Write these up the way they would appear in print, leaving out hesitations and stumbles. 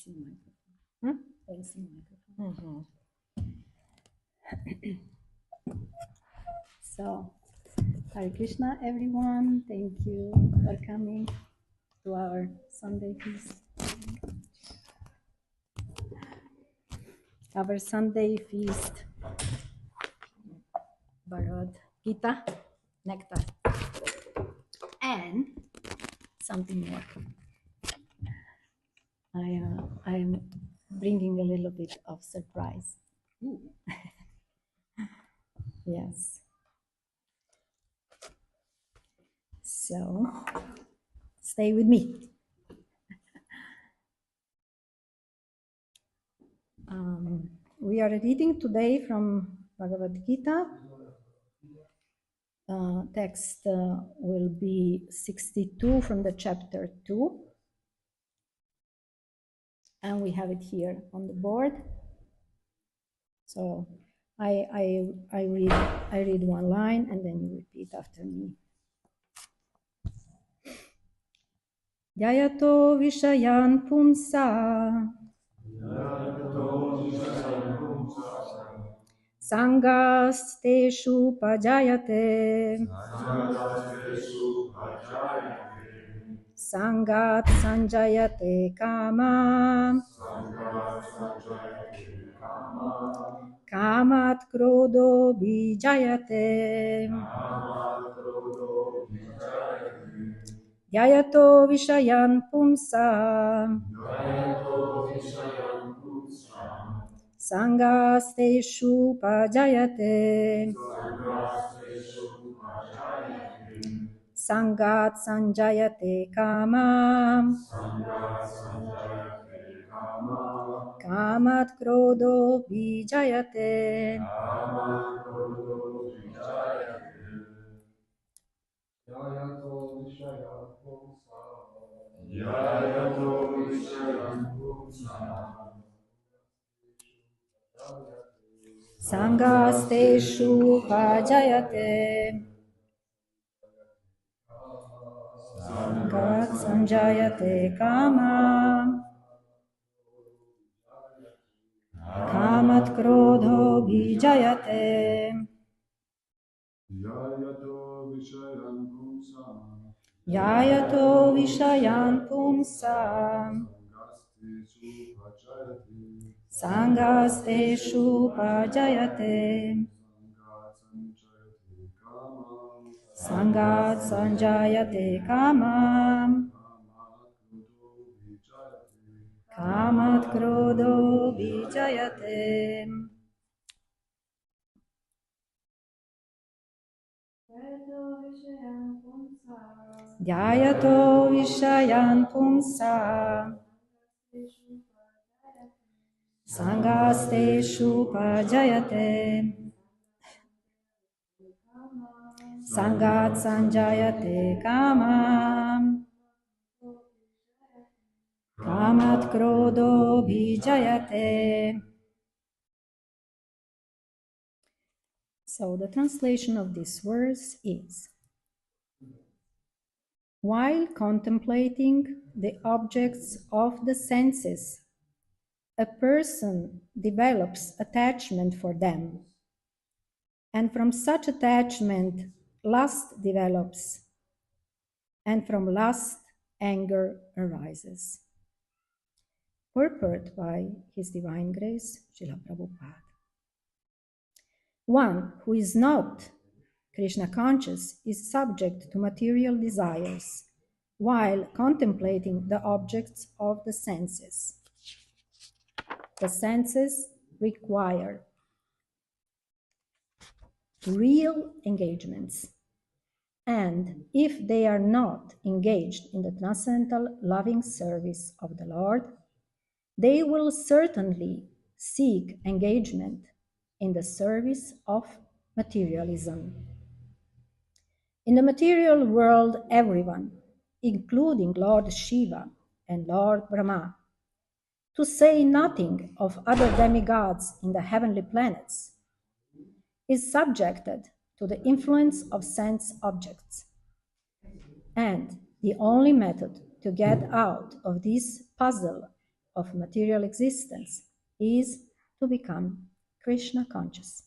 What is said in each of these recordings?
Facing microphone. Facing microphone. So, Hare Krishna, everyone. Thank you for coming to our Sunday feast. Our Sunday feast, Bhagavad Gita, nectar, and something more. I'm bringing a little bit of surprise. Yes. So, stay with me. We are reading today from Bhagavad Gita. Text will be 62 from the chapter 2. And we have it here on the board. So I read one line and then you repeat after me. Yayato vishayan pumsa Sangasteshu pajayate Sangat sanjayate kama Kamat krodo bijayate Yayato vishayan pumsa Sangasteshu pajayate Sangat sanjayate kama Kamat krodo bijayate Sangasteshu pajayate Sangat sanjayate kama Kamat krodho bijayate Yayato vishayan pumsa Sangasteshu pajayate Sangat sanjayate kama Kamat krodho bijayate Yayato vishayan pumsa Sangasteshu pajayate Sangat sanjayate kama Kamat krodho bijayate. So the translation of this verse is: while contemplating the objects of the senses, a person develops attachment for them, and from such attachment, lust develops, and from lust, anger arises. Purport by His Divine Grace, Srila Prabhupada. One who is not Krishna conscious is subject to material desires while contemplating the objects of the senses. The senses require real engagements, and if they are not engaged in the transcendental loving service of the Lord, they will certainly seek engagement in the service of materialism. In the material world, everyone, including Lord Shiva and Lord Brahma, to say nothing of other demigods in the heavenly planets, is subjected to the influence of sense objects. And the only method to get out of this puzzle of material existence is to become Krishna conscious.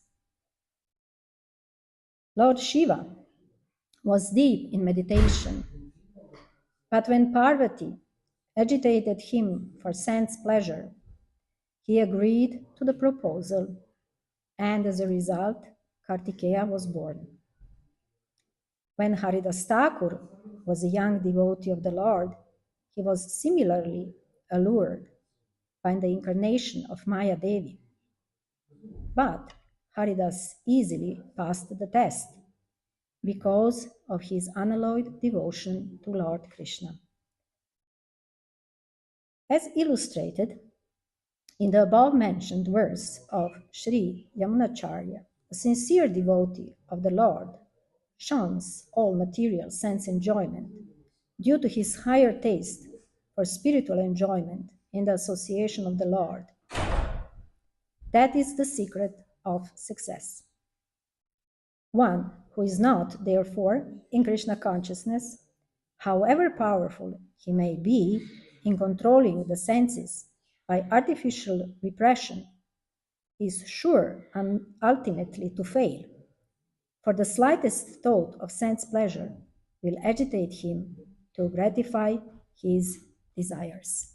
Lord Shiva was deep in meditation, but when Parvati agitated him for sense pleasure, he agreed to the proposal, and as a result, Kartikeya was born. When Haridas Thakur was a young devotee of the Lord, he was similarly allured by the incarnation of Maya Devi. But Haridas easily passed the test because of his unalloyed devotion to Lord Krishna. As illustrated in the above-mentioned verse of Sri Yamunacharya, a sincere devotee of the Lord shuns all material sense enjoyment due to his higher taste for spiritual enjoyment in the association of the Lord. That is the secret of success. One who is not, therefore, in Krishna consciousness, however powerful he may be in controlling the senses by artificial repression, is sure and ultimately to fail, for the slightest thought of sense pleasure will agitate him to gratify his desires.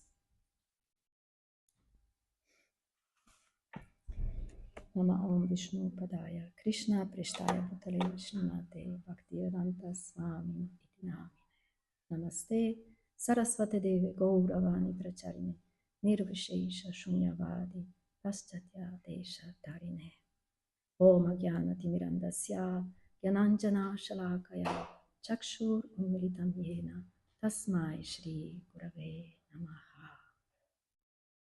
Nama Om Vishnu Padaya Krishna Prishtaya Bhutale Vishnumate Bhaktivedanta Swami Iti Namine. Namaste Saraswate Deve Gauravani Pracharine Nirvishesha Shunyavadi Paschatya Desha Tarine. Om Jnana Timirandasya Gyananjana Shalakaya Chakshur Umilitam Yena Tasmai Shri Gurave Namaha.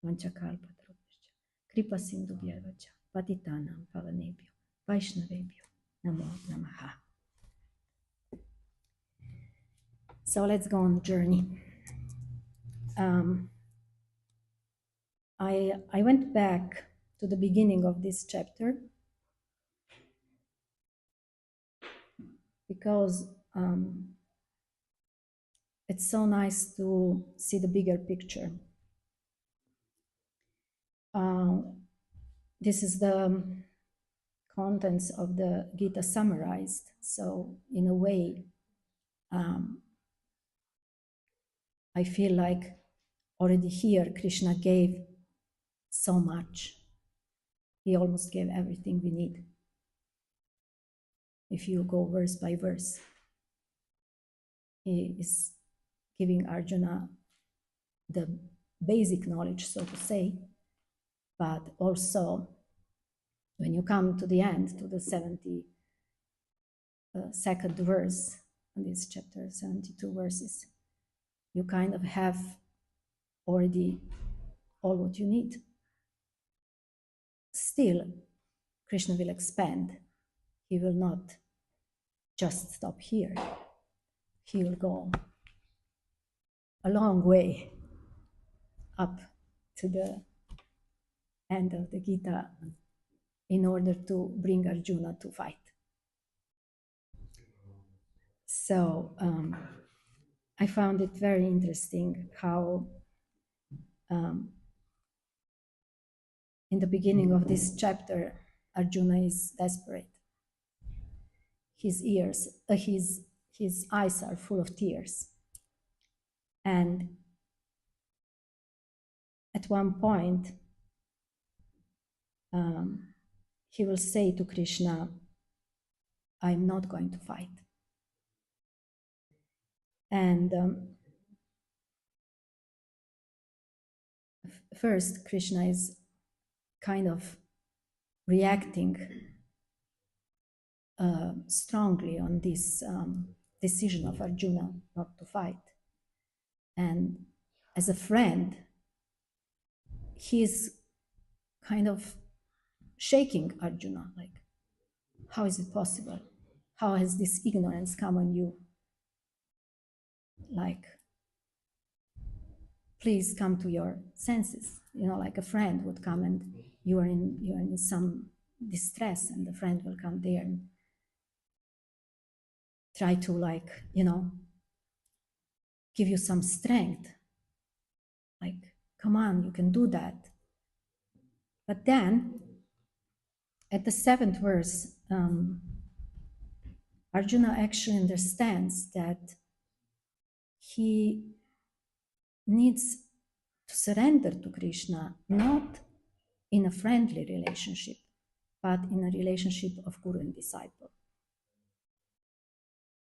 Vanchakalpatarubhascha Kripa Sindhubhyavacha Patitanam Pavanebhyo Vaishnavebhyo Namo Namaha. So let's go on the journey. I went back to the beginning of this chapter because it's so nice to see the bigger picture. This is the contents of the Gita summarized. So in a way, I feel like already here Krishna gave so much. He almost gave everything we need. If you go verse by verse, he is giving Arjuna the basic knowledge, so to say, but also when you come to the end, to the 72nd verse, in this chapter, 72 verses, you kind of have already all what you need. Still, Krishna will expand. He will not just stop here. He will go a long way up to the end of the Gita in order to bring Arjuna to fight. So I found it very interesting how in the beginning of this chapter, Arjuna is desperate. His eyes are full of tears. And at one point, he will say to Krishna, I'm not going to fight. And first, Krishna is kind of reacting strongly on this decision of Arjuna not to fight. And as a friend, he's kind of shaking Arjuna, like, how is it possible? How has this ignorance come on you? Like, please come to your senses. You know, like a friend would come and you're in some distress, and the friend will come there and try to, like, give you some strength. Like, come on, you can do that. But then, at the 7th verse, Arjuna actually understands that he needs to surrender to Krishna, not in a friendly relationship, but in a relationship of guru and disciple.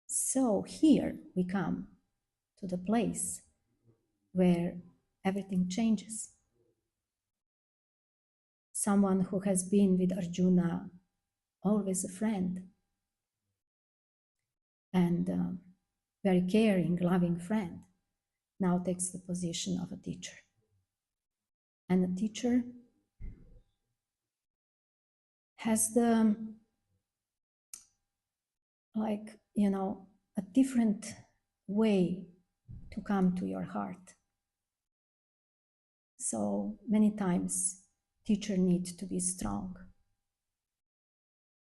So here we come to the place where everything changes. Someone who has been with Arjuna, always a friend, and very caring, loving friend, now takes the position of a teacher. And a teacher has the, a different way to come to your heart. So many times, teacher needs to be strong.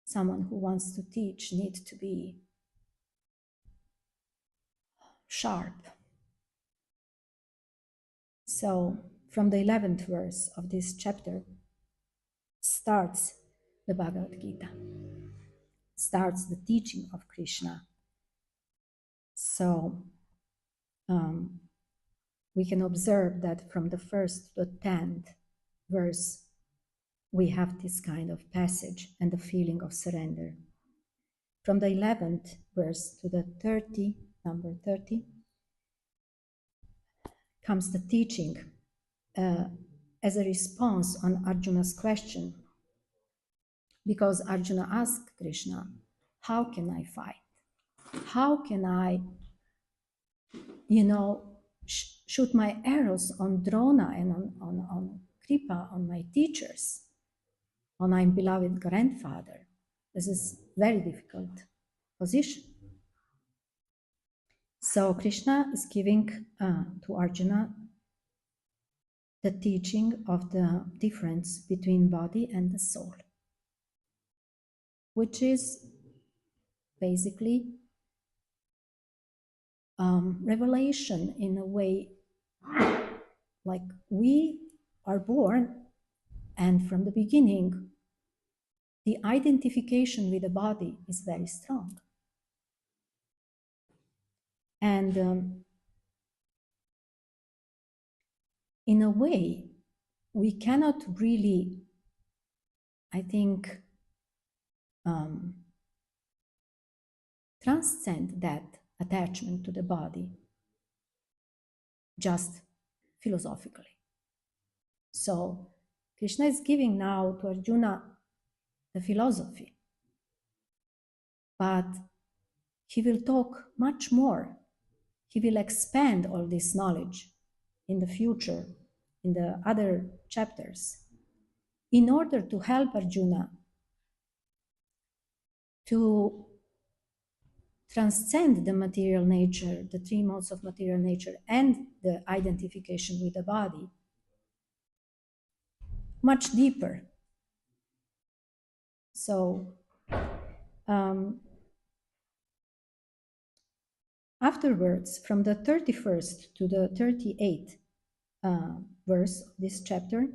Someone who wants to teach needs to be sharp. So from the 11th verse of this chapter starts the Bhagavad Gita, starts the teaching of Krishna. So we can observe that from the 1st to the 10th verse, we have this kind of passage and the feeling of surrender. From the 11th verse to the number 30, comes the teaching as a response on Arjuna's question. Because Arjuna asked Krishna, how can I fight? How can I, shoot my arrows on Drona and on Kripa, on my teachers, on my beloved grandfather? This is very difficult position. So Krishna is giving to Arjuna the teaching of the difference between body and the soul, which is basically revelation in a way, like we are born and from the beginning, the identification with the body is very strong. And in a way, we cannot really, I think, transcend that attachment to the body just philosophically. So Krishna is giving now to Arjuna the philosophy, but he will talk much more. He will expand all this knowledge in the future, in the other chapters, in order to help Arjuna to transcend the material nature, the three modes of material nature, and the identification with the body much deeper. So afterwards, from the 31st to the 38th verse of this chapter,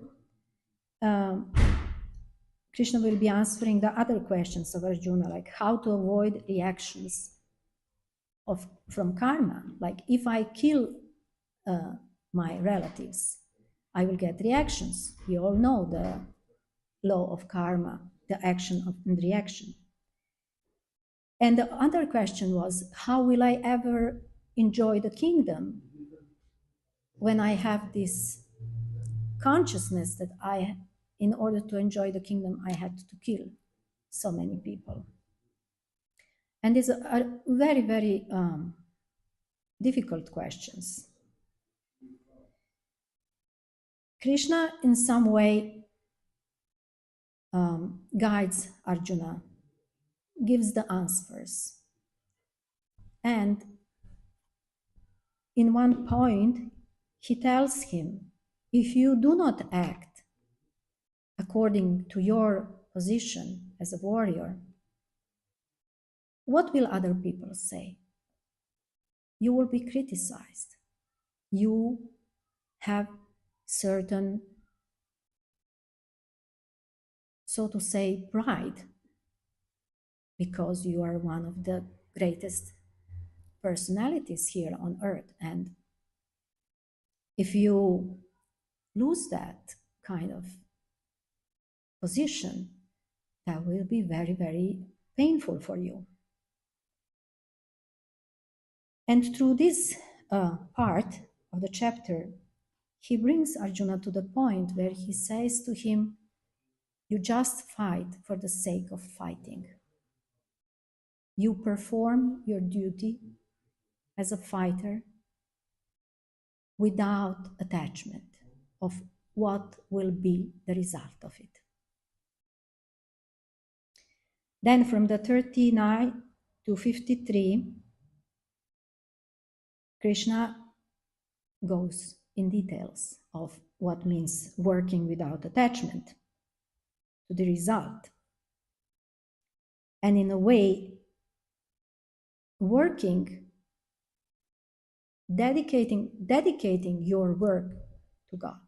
Krishna will be answering the other questions of Arjuna, like how to avoid reactions from karma. Like if I kill my relatives, I will get reactions. We all know the law of karma, the action and reaction. And the other question was, how will I ever enjoy the kingdom when I have this consciousness that in order to enjoy the kingdom, I had to kill so many people? And these are very, very difficult questions. Krishna, in some way, guides Arjuna, gives the answers. And in one point, he tells him, if you do not act according to your position as a warrior, what will other people say? You will be criticized. You have certain, so to say, pride, because you are one of the greatest personalities here on earth. And if you lose that kind of position, that will be very, very painful for you. And through this part of the chapter, he brings Arjuna to the point where he says to him, you just fight for the sake of fighting. You perform your duty as a fighter without attachment of what will be the result of it. Then from the 39 to 53, Krishna goes in details of what means working without attachment to the result. And in a way, working, dedicating your work to God.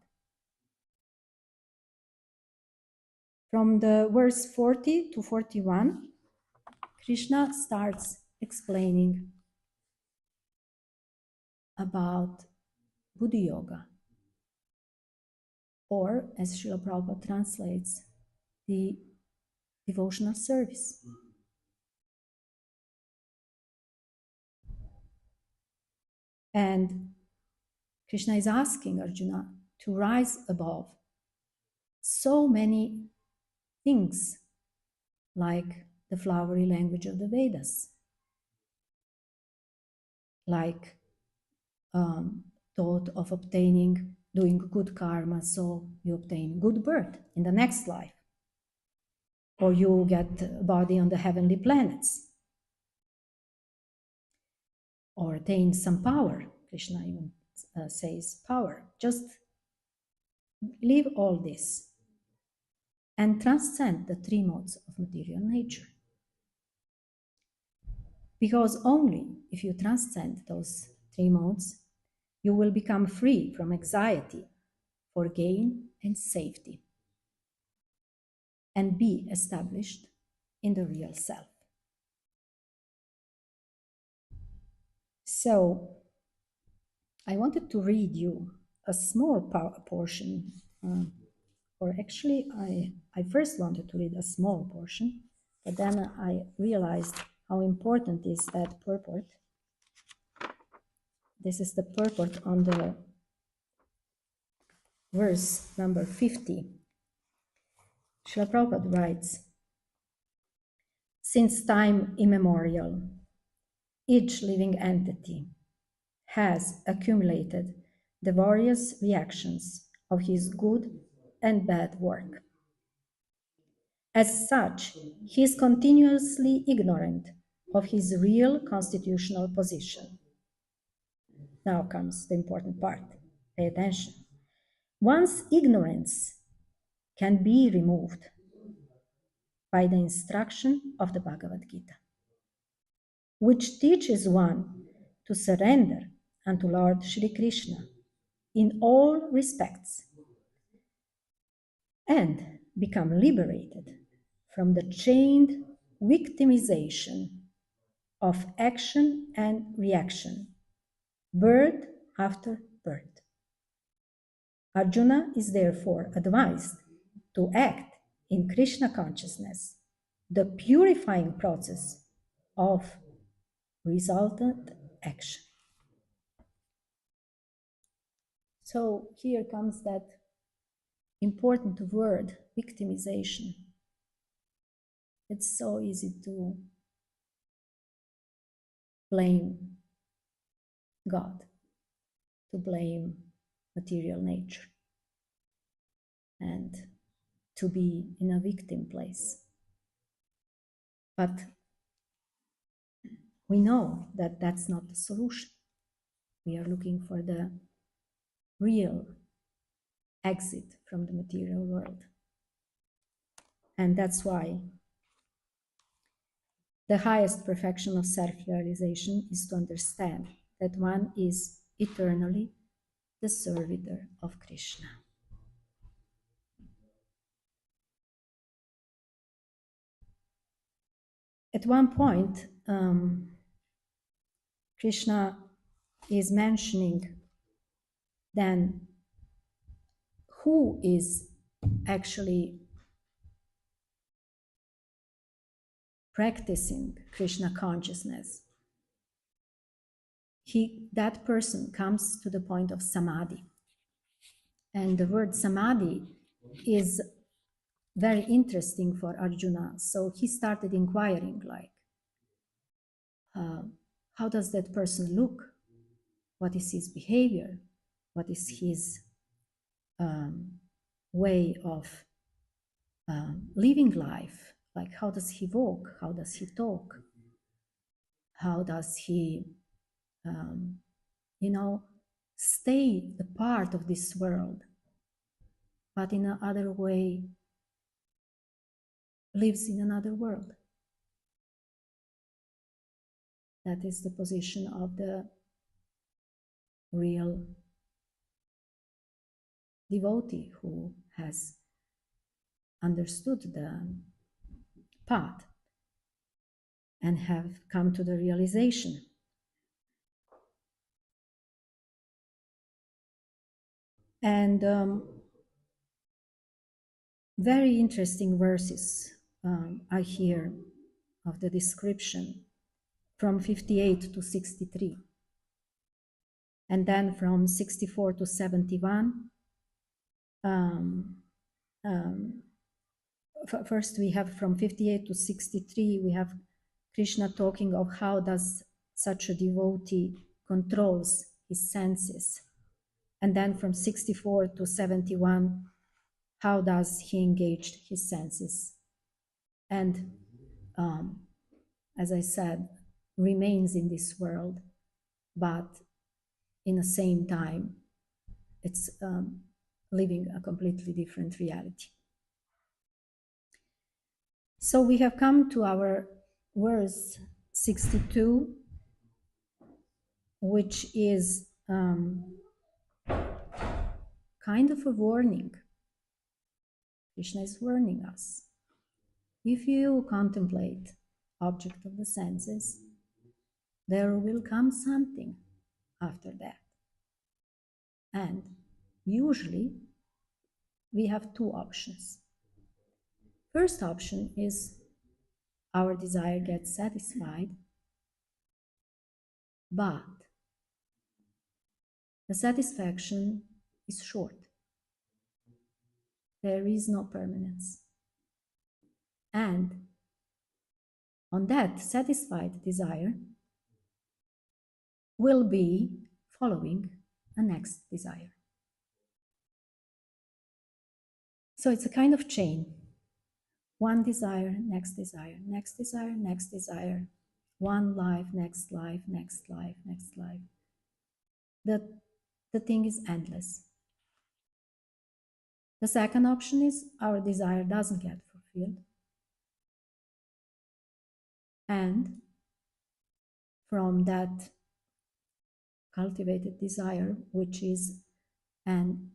From the verse 40 to 41, Krishna starts explaining about Buddhi Yoga, or as Srila Prabhupada translates, the devotional service. And Krishna is asking Arjuna to rise above so many things, like the flowery language of the Vedas, like thought of doing good karma, so you obtain good birth in the next life, or you get a body on the heavenly planets, or attain some power. Krishna even says power. Just leave all this and transcend the three modes of material nature. Because only if you transcend those three modes, you will become free from anxiety for gain and safety, and be established in the real self. So, I wanted to read you a small portion, or actually I first wanted to read a small portion, but then I realized how important is that purport. This is the purport on the verse number 50. Srila Prabhupada writes, since time immemorial, each living entity has accumulated the various reactions of his good and bad work. As such, he is continuously ignorant of his real constitutional position. Now comes the important part. Pay attention. One's ignorance can be removed by the instruction of the Bhagavad Gita, which teaches one to surrender unto Lord Shri Krishna in all respects and become liberated from the chained victimization of action and reaction, birth after birth. Arjuna is therefore advised to act in Krishna consciousness, the purifying process of resultant action. So here comes that important word, victimization. It's so easy to blame God, to blame material nature, and to be in a victim place. But we know that that's not the solution. We are looking for the real exit from the material world. And that's why the highest perfection of self-realization is to understand that one is eternally the servitor of Krishna. At one point, Krishna is mentioning then who is actually practicing Krishna consciousness. That person comes to the point of samadhi. And the word samadhi is very interesting for Arjuna. So he started inquiring, like, how does that person look? What is his behavior? What is his way of living life? Like, how does he walk? How does he talk? How does he, stay a part of this world, but in another way lives in another world? That is the position of the real devotee who has understood the path and have come to the realization. And very interesting verses I hear of the description from 58 to 63. And then from 64 to 71, first we have from 58 to 63, we have Krishna talking of how does such a devotee controls his senses. And then from 64 to 71, how does he engage his senses? And as I said, remains in this world, but in the same time, it's living a completely different reality. So we have come to our verse 62, which is kind of a warning. Krishna is warning us. If you contemplate object of the senses, there will come something after that. And usually we have two options. First option is our desire gets satisfied, but the satisfaction is short. There is no permanence. And on that satisfied desire will be following a next desire. So it's a kind of chain. One desire, next desire, next desire, next desire. One life, next life, next life, next life. The thing is endless. The second option is our desire doesn't get fulfilled. And from that cultivated desire, which is an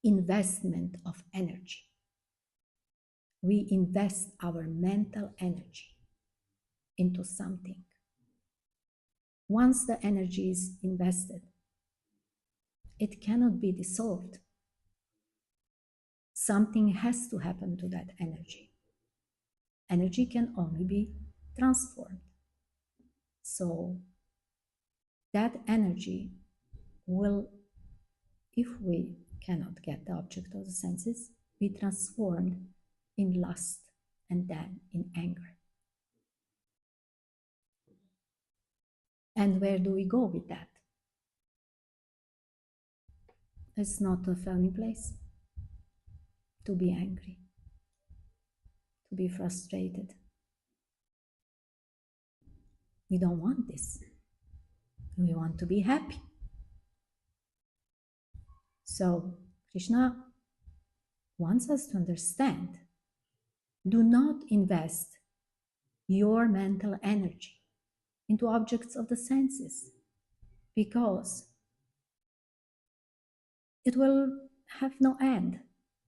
investment of energy, we invest our mental energy into something. Once the energy is invested, it cannot be dissolved. Something has to happen to that energy. Energy can only be transformed. So that energy will, if we cannot get the object of the senses, be transformed in lust and then in anger. And where do we go with that? It's not a funny place to be angry, to be frustrated. We don't want this. We want to be happy. So Krishna wants us to understand, do not invest your mental energy into objects of the senses, because it will have no end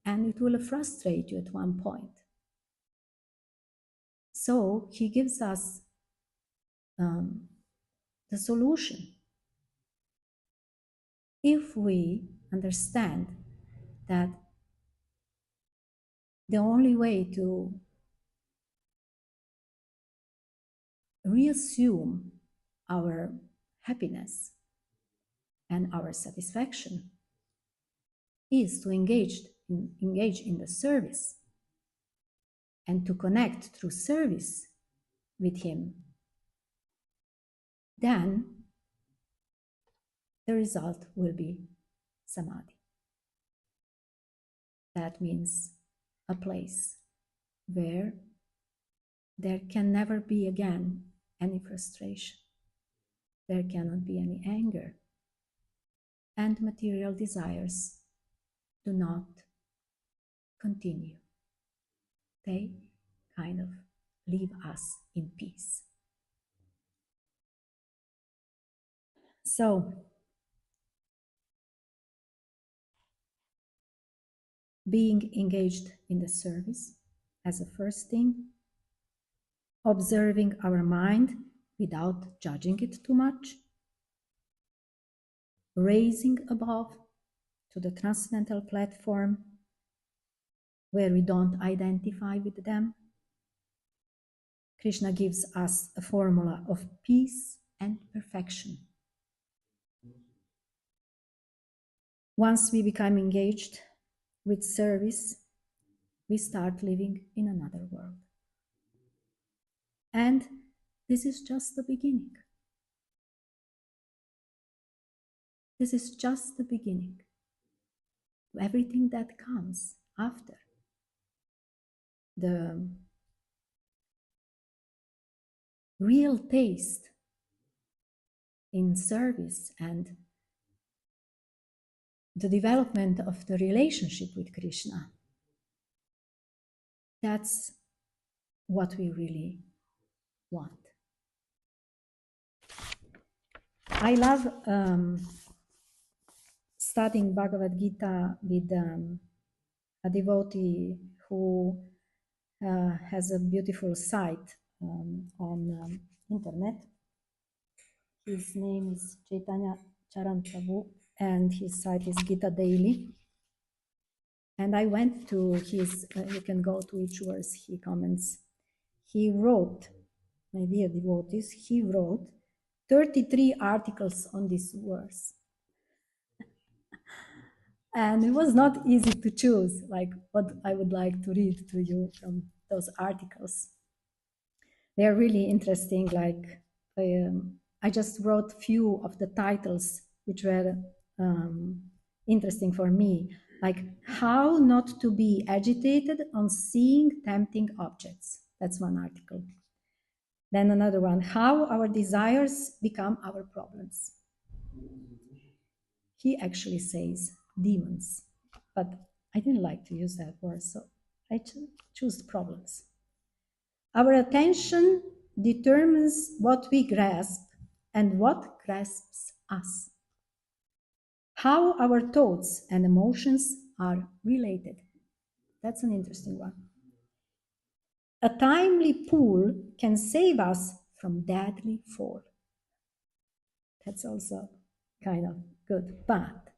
and it will frustrate you at one point. So he gives us the solution. If we understand that the only way to reassume our happiness and our satisfaction is to engage in the service and to connect through service with him, then the result will be samadhi. That means a place where there can never be again any frustration. There cannot be any anger. And material desires do not continue. They kind of leave us in peace. So, being engaged in the service as a first thing, observing our mind without judging it too much, raising above to the transcendental platform where we don't identify with them. Krishna gives us a formula of peace and perfection. Once we become engaged with service, we start living in another world. And this is just the beginning. This is just the beginning. Everything that comes after. The real taste in service and the development of the relationship with Krishna. That's what we really want. I love studying Bhagavad Gita with a devotee who has a beautiful site on internet. His name is Chaitanya Charan Prabhu and his site is Gita Daily. And I went to his, you can go to each verse he comments. He wrote, my dear devotees, he wrote 33 articles on this verse. And it was not easy to choose, like what I would like to read to you from those articles. They are really interesting, like I just wrote few of the titles which were interesting for me, like how not to be agitated on seeing tempting objects. That's one article. Then another one, how our desires become our problems. He actually says demons, but I didn't like to use that word, so I choose problems. Our attention determines what we grasp and what grasps us. How our thoughts and emotions are related. That's an interesting one. A timely pull can save us from deadly fall. That's also kind of good, but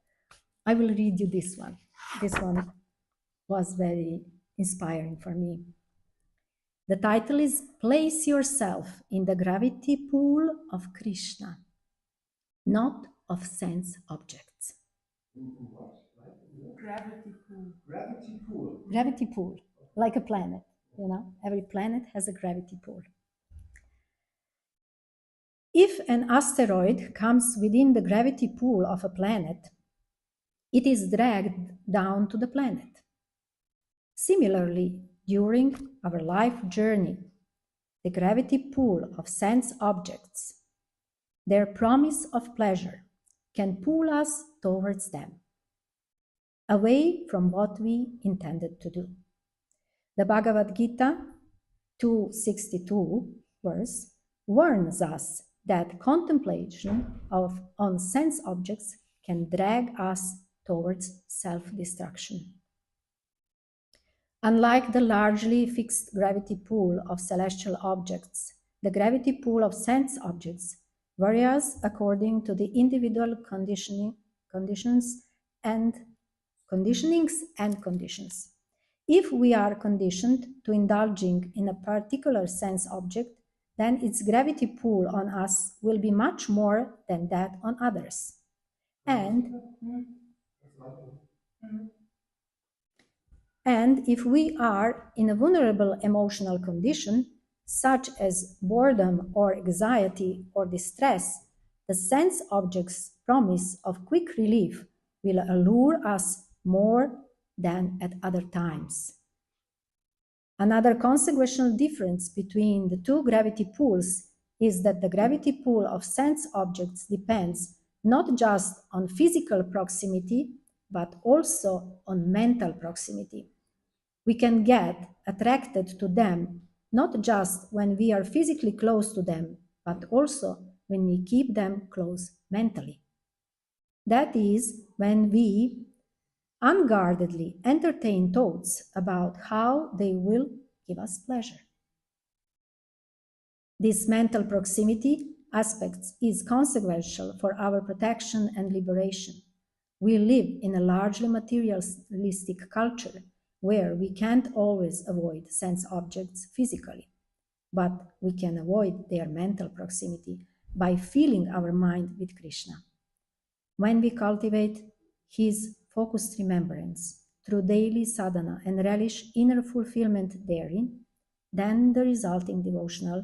I will read you this one. This one was very inspiring for me. The title is Place Yourself in the Gravity Pool of Krishna, not of sense objects. Gravity pool. Gravity pool. Gravity pool, like a planet, you know, every planet has a gravity pool. If an asteroid comes within the gravity pool of a planet, it is dragged down to the planet. Similarly, during our life journey, the gravity pool of sense objects, their promise of pleasure, can pull us towards them, away from what we intended to do. The Bhagavad Gita 262 verse warns us that contemplation on sense objects can drag us towards self-destruction. Unlike the largely fixed gravity pull of celestial objects, the gravity pull of sense objects varies according to the individual conditionings and conditions. If we are conditioned to indulging in a particular sense object, then its gravity pull on us will be much more than that on others. And if we are in a vulnerable emotional condition, such as boredom or anxiety or distress, the sense object's promise of quick relief will allure us more than at other times. Another consequential difference between the two gravity pulls is that the gravity pull of sense objects depends not just on physical proximity, but also on mental proximity. We can get attracted to them not just when we are physically close to them, but also when we keep them close mentally. That is, when we unguardedly entertain thoughts about how they will give us pleasure. This mental proximity aspect is consequential for our protection and liberation. We live in a largely materialistic culture where we can't always avoid sense objects physically, but we can avoid their mental proximity by filling our mind with Krishna. When we cultivate his focused remembrance through daily sadhana and relish inner fulfillment therein, then the resulting devotional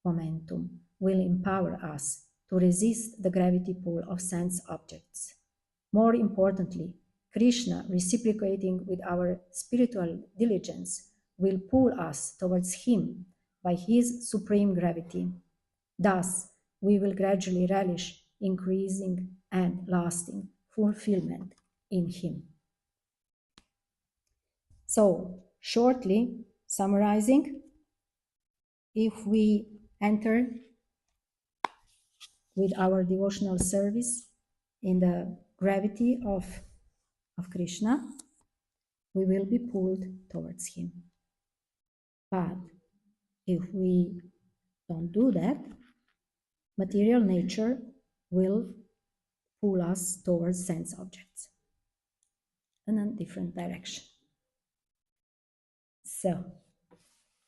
momentum will empower us to resist the gravity pull of sense objects. More importantly, Krishna, reciprocating with our spiritual diligence, will pull us towards him by his supreme gravity. Thus, we will gradually relish increasing and lasting fulfillment in him. So, shortly summarizing, if we enter with our devotional service in the gravity of Krishna, we will be pulled towards him. But if we don't do that, material nature will pull us towards sense objects in a different direction. So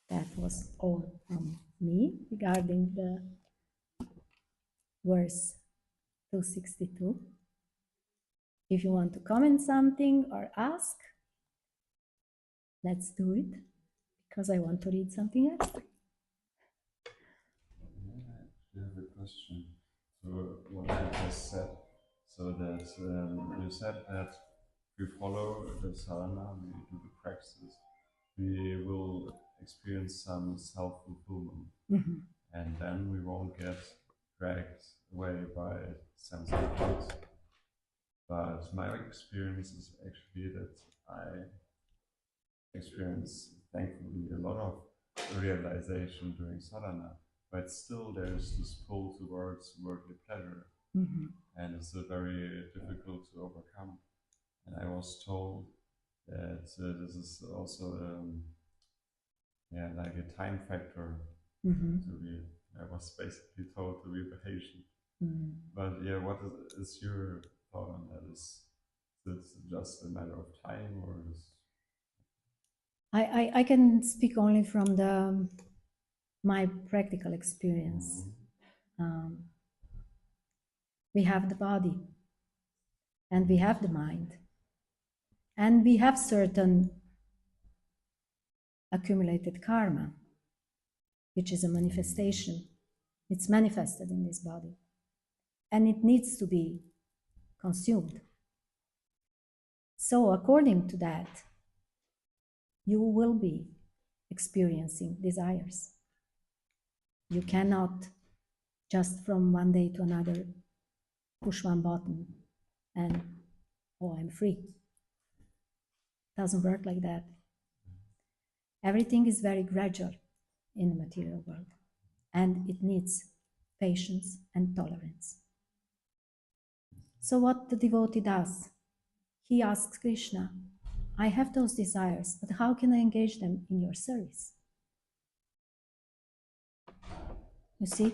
that was all from me regarding the verse 262. If you want to comment something or ask, let's do it, because I want to read something else. I have a question to what you just said. So that you said that if we follow the sadhana, we do the practice, we will experience some self-fulfillment. Mm-hmm. And then we won't get dragged away by sense objects. But my experience is actually that I experience, thankfully, a lot of realization during sadhana, but still there's this pull towards worldly pleasure. Mm-hmm. And it's very difficult to overcome. And I was told that this is also like a time factor. Mm-hmm. I was basically told to be patient. Mm-hmm. But yeah, what is your thought on that? Is it just a matter of time, or is I can speak only from my practical experience. We have the body, and we have the mind, and we have certain accumulated karma, which is a manifestation. It's manifested in this body, and it needs to be consumed. So according to that, you will be experiencing desires. You cannot just from one day to another push one button and, oh, I'm free. It doesn't work like that. Everything is very gradual in the material world, and it needs patience and tolerance. So what the devotee does, he asks Krishna, I have those desires, but how can I engage them in your service? You see,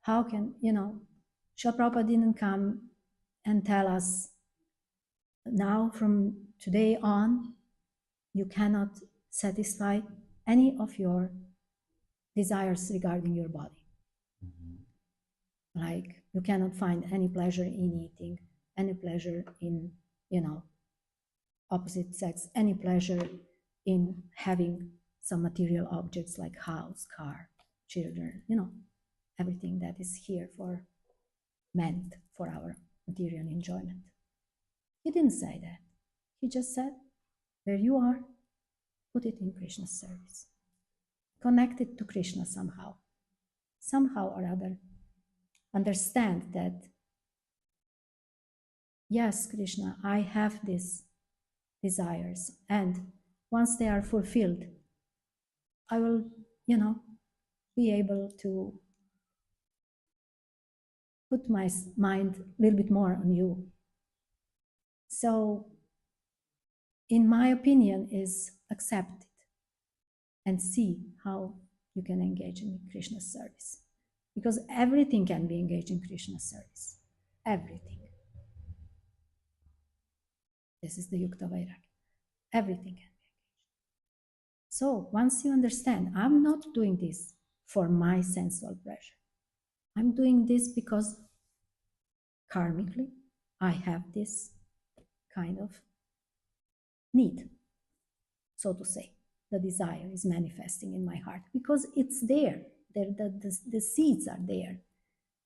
how can, Srila Prabhupada didn't come and tell us, now from today on, you cannot satisfy any of your desires regarding your body. Like you cannot find any pleasure in eating, any pleasure in, opposite sex, any pleasure in having some material objects like house, car, children, everything that is here for meant for our material enjoyment. He didn't say that. He just said, where you are, put it in Krishna's service. Connect it to Krishna somehow. Somehow or other, understand that, yes, Krishna, I have these desires, and once they are fulfilled, I will, be able to put my mind a little bit more on you. So, in my opinion, is accept it and see how you can engage in Krishna's service. Because everything can be engaged in Krishna's service. Everything. This is the Yukta Vairagya. Everything can be engaged. So once you understand, I'm not doing this for my sensual pleasure. I'm doing this because karmically I have this kind of need, so to say. The desire is manifesting in my heart because it's there. The seeds are there.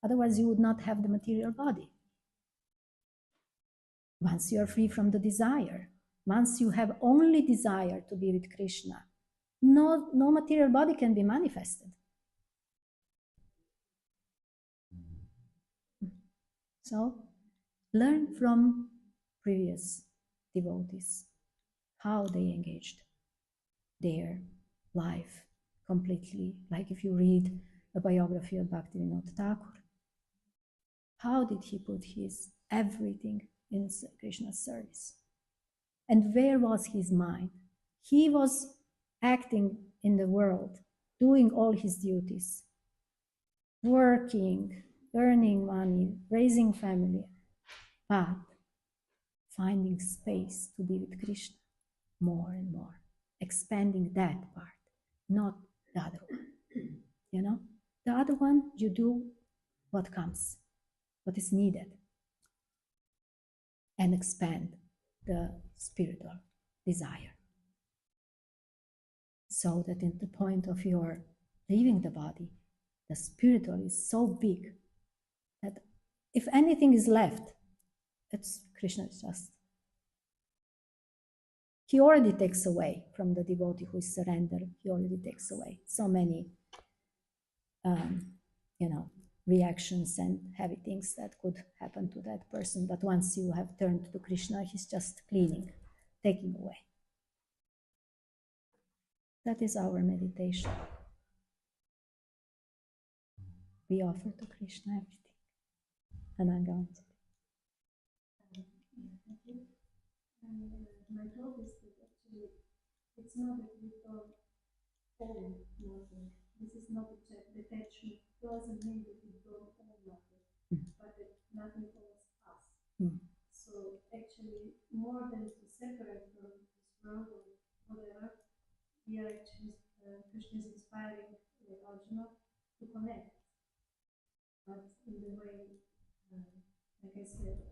Otherwise, you would not have the material body. Once you are free from the desire, once you have only desire to be with Krishna, no material body can be manifested. So, learn from previous devotees how they engaged their life completely. Like if you read a biography of Bhaktivinoda Thakur, how did he put his everything in Krishna's service? And where was his mind? He was acting in the world, doing all his duties, working, earning money, raising family, but finding space to be with Krishna more and more, expanding that part, not the other one. The other one, you do what comes, what is needed, and expand the spiritual desire. So that in the point of your leaving the body, the spiritual is so big that if anything is left, it's Krishna just. He already takes away from the devotee who is surrendered. He already takes away so many, reactions and heavy things that could happen to that person. But once you have turned to Krishna, he's just cleaning, taking away. That is our meditation. We offer to Krishna everything. And I'm going to. My thought is that actually it's not that we don't own nothing. This is not a detachment. Doesn't mean that we don't own nothing, but that nothing owns us. So actually, more than to separate from this world or whatever, we are actually Krishna is inspiring Arjuna to connect, but in the way, like I said,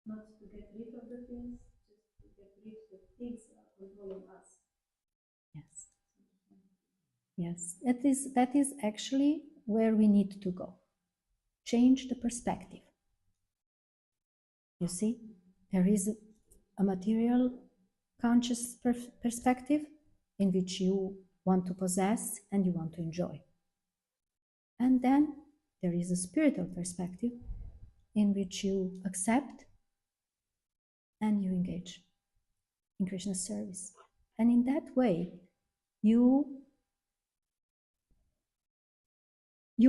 not to get rid of the things, just to get rid of the things that are controlling us. Yes. Yes, that is actually where we need to go. Change the perspective. You see, there is a material conscious perspective in which you want to possess and you want to enjoy. And then there is a spiritual perspective in which you accept and you engage in Krishna's service. And in that way, you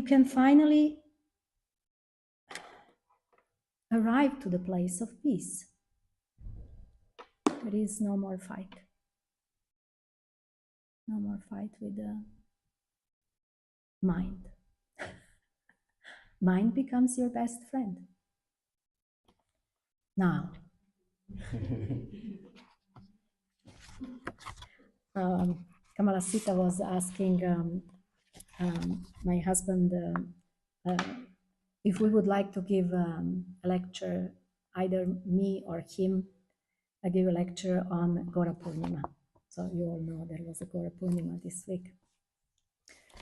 can finally arrive to the place of peace. There is no more fight. No more fight with the mind. Mind becomes your best friend. Now, Kamalasita was asking my husband if we would like to give a lecture, either me or him, I give a lecture on Gora Purnima. So you all know there was a Gora Purnima this week.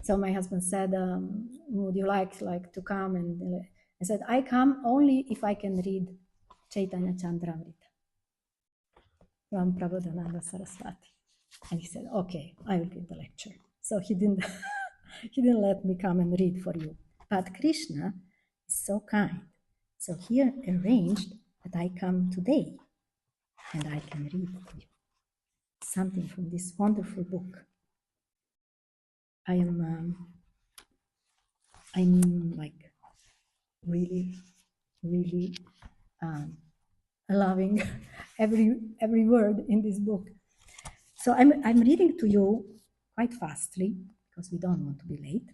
So my husband said, would you like to come? And I said, I come only if I can read Chaitanya Chandramrita from Prabodhananda Saraswati. And he said, okay, I will give the lecture. So he didn't, he didn't let me come and read for you. But Krishna is so kind. So he arranged that I come today and I can read to you something from this wonderful book. I'm like really loving every word in this book. So I'm reading to you quite fastly because we don't want to be late.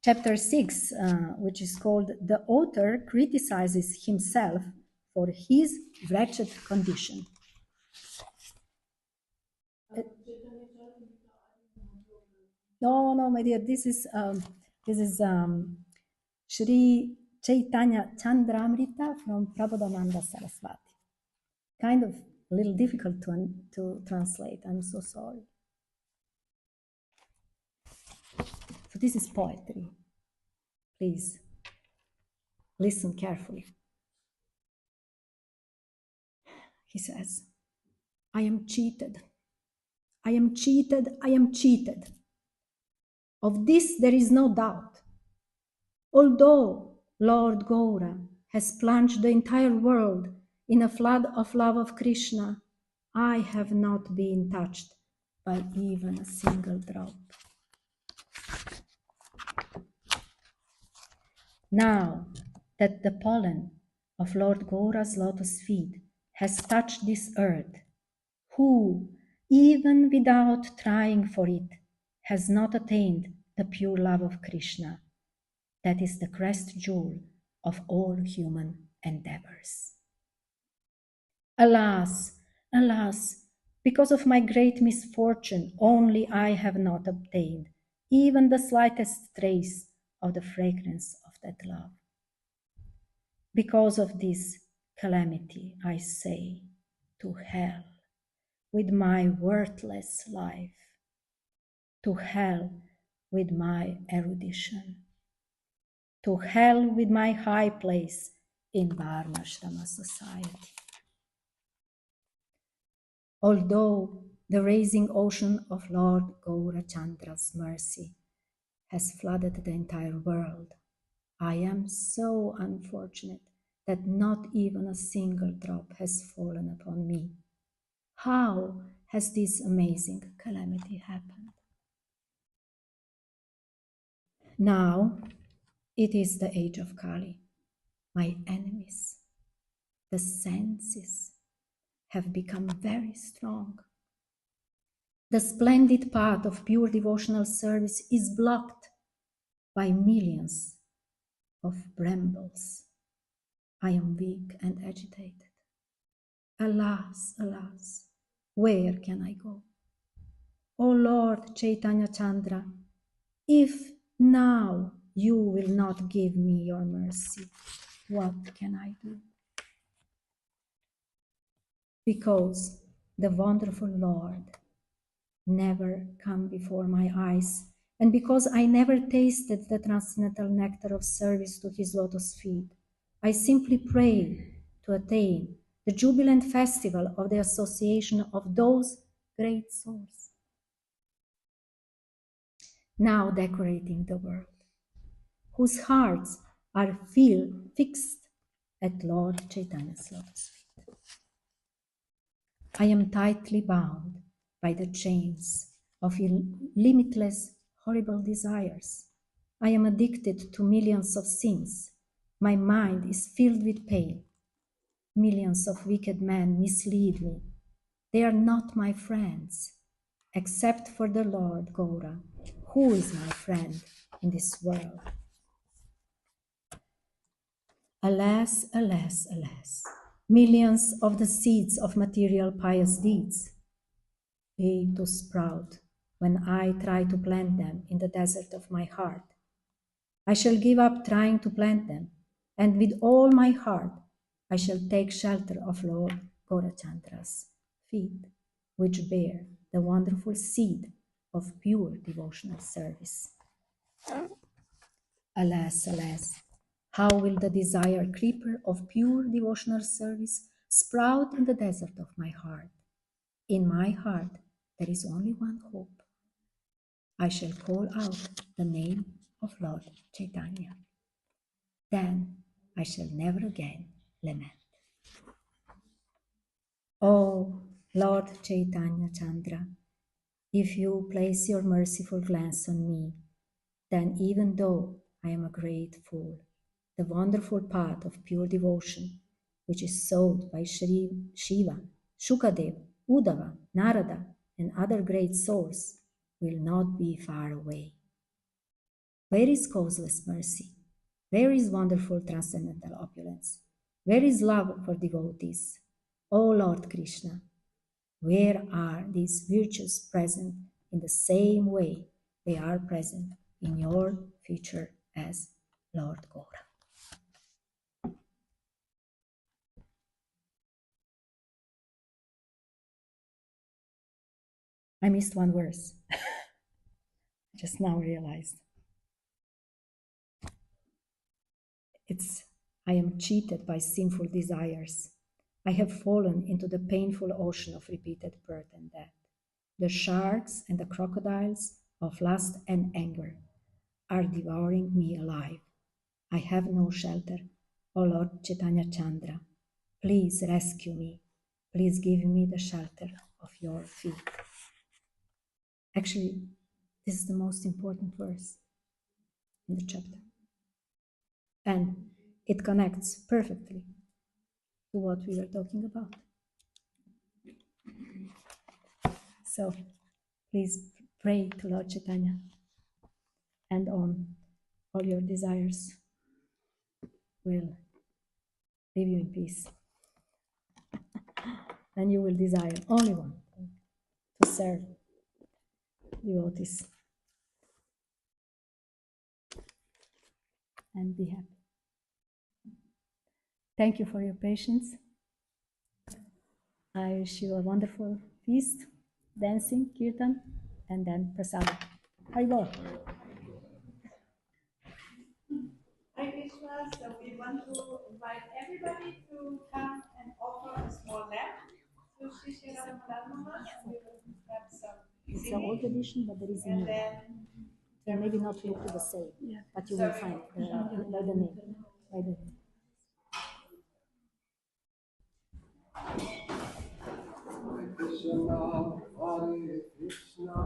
Chapter 6, which is called "The Author Criticizes Himself for His Wretched Condition." No, my dear, this is Sri Chaitanya Chandramrita from Prabodhananda Saraswati. Kind of a little difficult to translate. I'm so sorry. So this is poetry. Please listen carefully. He says, I am cheated. I am cheated. I am cheated. Of this there is no doubt. Although Lord Gaura has plunged the entire world in a flood of love of Krishna, I have not been touched by even a single drop. Now that the pollen of Lord Gaura's lotus feet has touched this earth, who, even without trying for it, has not attained the pure love of Krishna, that is the crest jewel of all human endeavors. Alas, alas, because of my great misfortune, only I have not obtained even the slightest trace of the fragrance of that love. Because of this calamity, I say, to hell with my worthless life, to hell with my erudition, to hell with my high place in Varnashrama society. Although the rising ocean of Lord Gaurachandra's mercy has flooded the entire world, I am so unfortunate that not even a single drop has fallen upon me. How has this amazing calamity happened? Now it is the age of Kali. My enemies, the senses, have become very strong. The splendid path of pure devotional service is blocked by millions of brambles. I am weak and agitated. Alas, alas, where can I go? O Lord Chaitanya Chandra, if now you will not give me your mercy, what can I do? Because the wonderful Lord never come before my eyes, and because I never tasted the transcendental nectar of service to his lotus feet, I simply pray to attain the jubilant festival of the association of those great souls, now decorating the world, whose hearts are fixed at Lord Chaitanya's lotus feet. I am tightly bound by the chains of limitless, horrible desires. I am addicted to millions of sins. My mind is filled with pain. Millions of wicked men mislead me. They are not my friends, except for the Lord Gaura, who is my friend in this world. Alas, alas, alas, millions of the seeds of material pious deeds fail to sprout when I try to plant them in the desert of my heart. I shall give up trying to plant them, and with all my heart I shall take shelter of Lord Gaurachandra's feet, which bear the wonderful seed of pure devotional service. Alas, alas, how will the desire creeper of pure devotional service sprout in the desert of my heart? In my heart there is only one hope. I shall call out the name of Lord Chaitanya. Then I shall never again lament. Oh, Lord Chaitanya Chandra, if you place your merciful glance on me, then even though I am a great fool, the wonderful path of pure devotion, which is sought by Shri Shiva, Shukadev, Uddhava, Narada, and other great souls, will not be far away. Where is causeless mercy? Where is wonderful transcendental opulence? Where is love for devotees? O Lord Krishna, where are these virtues present in the same way they are present in your feature as Lord Gaura? I missed one verse. Just now realized. I am cheated by sinful desires. I have fallen into the painful ocean of repeated birth and death. The sharks and the crocodiles of lust and anger are devouring me alive. I have no shelter. O Lord Chaitanya Chandra, please rescue me. Please give me the shelter of your feet. Actually, this is the most important verse in the chapter. And it connects perfectly to what we were talking about. So please pray to Lord Chaitanya, and on all your desires will leave you in peace. And you will desire only one, to serve devotees and be happy. Thank you for your patience. I wish you a wonderful feast, dancing, kirtan, and then prasada. Haribol. Hare Krishna. So we want to invite everybody to come and offer a small lamp to Sri Sri Radharama, and we will have some It's an old singing, edition, but there is a and new. then It maybe not look the same, but you will find by the name. By the name. Krishna, Hare Krishna,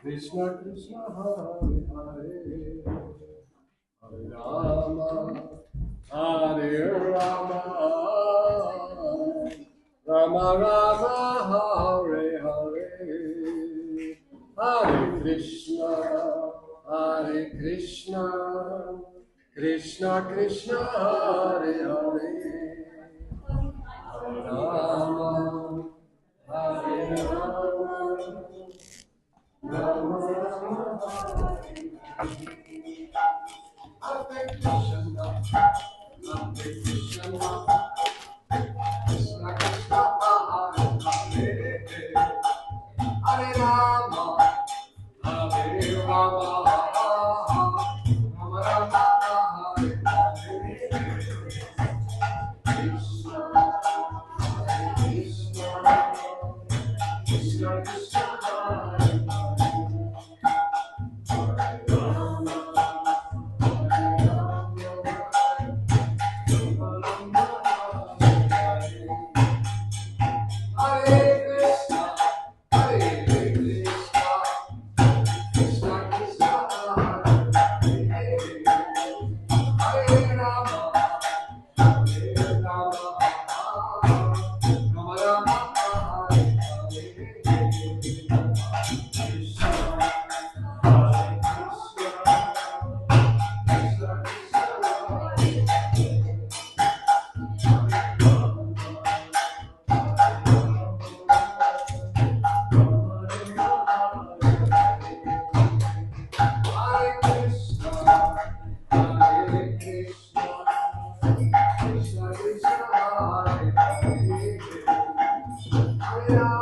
Krishna Krishna, Hare Hare, Hare Rama, Hare Rama, Rama Rama, Hare Hare, Hare Krishna, Hare Krishna, Krishna Krishna, Hare Hare, Hare Rama, Hare Rama, Rama Rama, Hare Krishna, Hare Krishna, Krishna Krishna, Hare Hare, Hare Rama, Hare Rama, Rama Rama, Hare Hare, Krishna, Hare Krishna, Krishna Krishna, Hare Hare, Hare Rama, Hare Rama, Hare